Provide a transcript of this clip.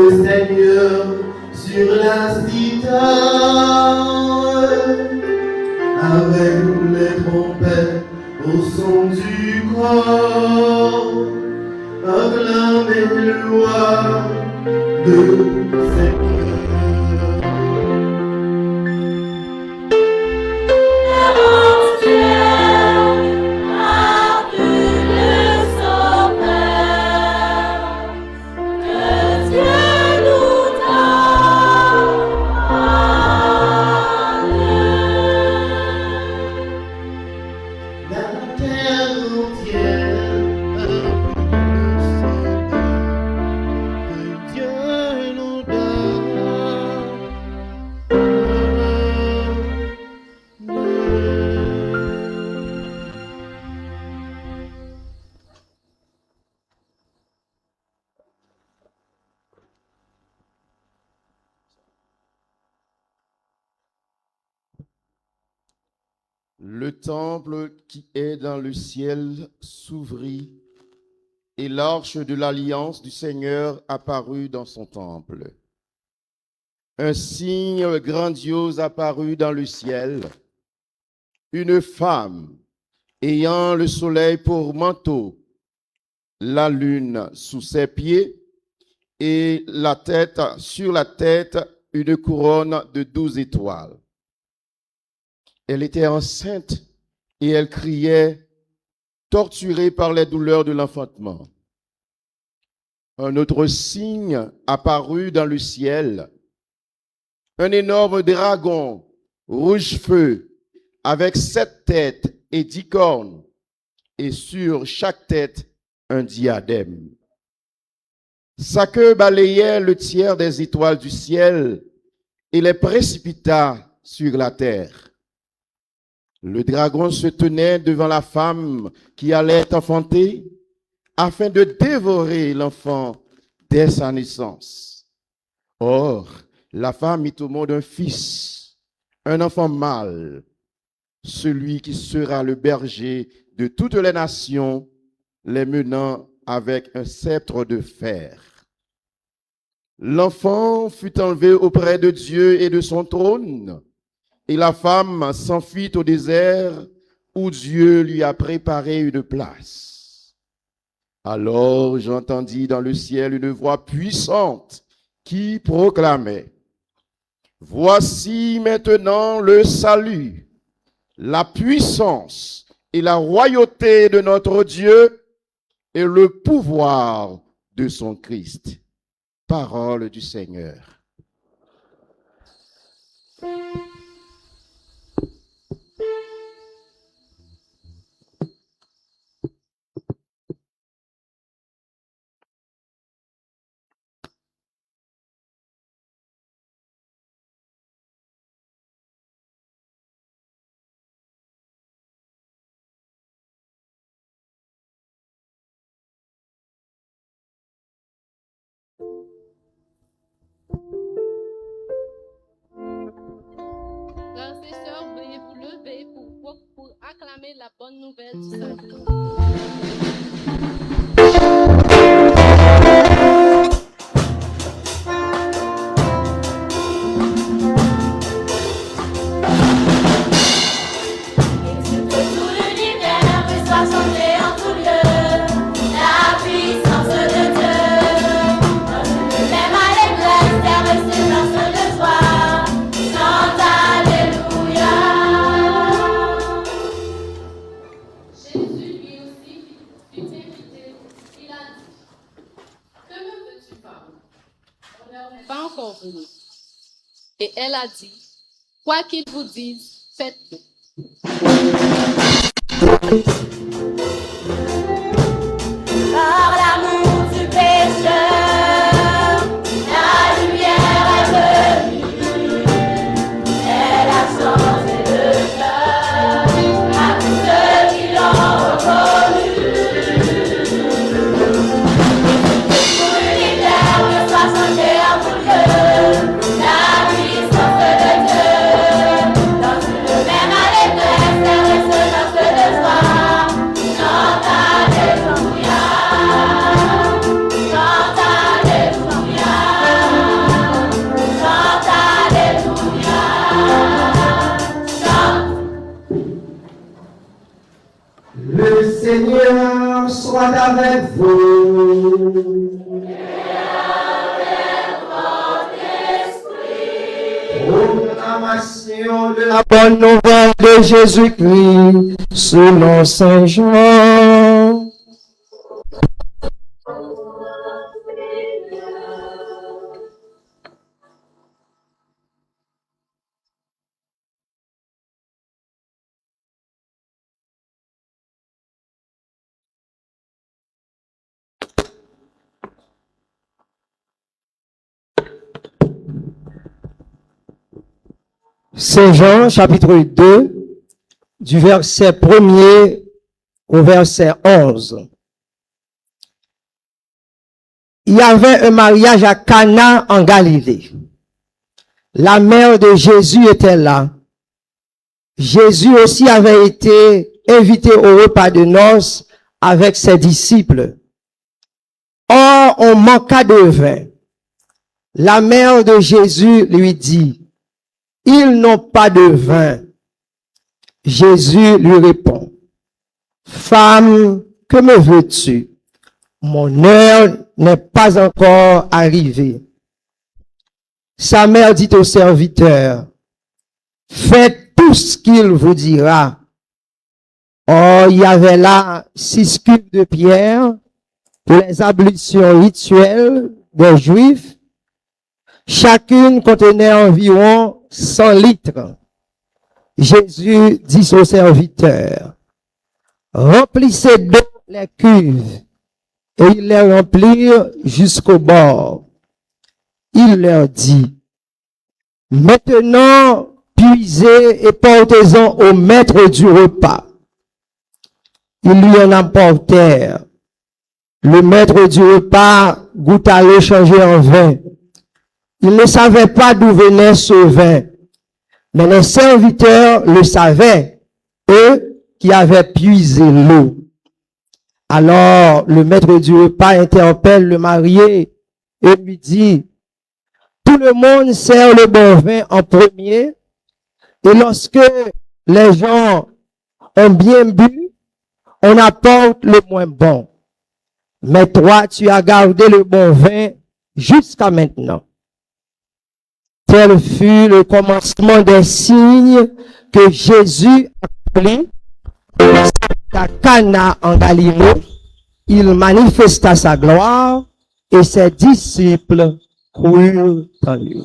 le Seigneur sur la cithare, avec les trompettes au son du corps, acclamez le roi de Seigneur. Le temple qui est dans le ciel s'ouvrit et l'arche de l'alliance du Seigneur apparut dans son temple. Un signe grandiose apparut dans le ciel, une femme ayant le soleil pour manteau, la lune sous ses pieds et sur la tête une couronne de 12 étoiles. Elle était enceinte et elle criait, torturée par les douleurs de l'enfantement. Un autre signe apparut dans le ciel, un énorme dragon rouge-feu avec 7 têtes et 10 cornes, et sur chaque tête un diadème. Sa queue balayait le tiers des étoiles du ciel et les précipita sur la terre. Le dragon se tenait devant la femme qui allait enfanter afin de dévorer l'enfant dès sa naissance. Or, la femme mit au monde un fils, un enfant mâle, celui qui sera le berger de toutes les nations, les menant avec un sceptre de fer. L'enfant fut enlevé auprès de Dieu et de son trône, et la femme s'enfuit au désert où Dieu lui a préparé une place. Alors j'entendis dans le ciel une voix puissante qui proclamait: Voici maintenant le salut, la puissance et la royauté de notre Dieu et le pouvoir de son Christ. Parole du Seigneur. Frères et sœurs, veuillez vous lever pour acclamer la bonne nouvelle du salut. Pas encore venu. Et elle a dit, quoi qu'ils vous disent, faites-le. Par l'amour du pécheur, la lumière est venue. Elle a changé de cœur à tous ceux qui l'ont reconnu. Pour l'univers, que soit changé en tout lieu, la puissance de Dieu. Dans une même allégresse, elle résonance de joie. Le Seigneur soit avec vous. Proclamation de la bonne nouvelle de Jésus-Christ selon Saint Jean. Saint Jean, chapitre 2, du verset 1er au verset 11. Il y avait un mariage à Cana en Galilée. La mère de Jésus était là. Jésus aussi avait été invité au repas de noces avec ses disciples. Or, on manqua de vin. La mère de Jésus lui dit, ils n'ont pas de vin. Jésus lui répond, femme, que me veux-tu? Mon heure n'est pas encore arrivée. Sa mère dit au serviteur, faites tout ce qu'il vous dira. Or, il y avait là 6 cubes de pierre pour les ablutions rituelles des Juifs. Chacune contenait environ 100 litres. Jésus dit au serviteur, remplissez d'eau les cuves. Et ils les remplirent jusqu'au bord. Il leur dit, maintenant, puisez et portez-en au maître du repas. Ils lui en apportèrent. Le maître du repas goûta l'eau changée en vin. Il ne savait pas d'où venait ce vin, mais les serviteurs le savaient, eux qui avaient puisé l'eau. Alors le maître du repas interpelle le marié et lui dit, tout le monde sert le bon vin en premier, et lorsque les gens ont bien bu, on apporte le moins bon. Mais toi, tu as gardé le bon vin jusqu'à maintenant. Tel fut le commencement des signes que Jésus accomplit à Cana en Galilée. Il manifesta sa gloire et ses disciples crurent en lui.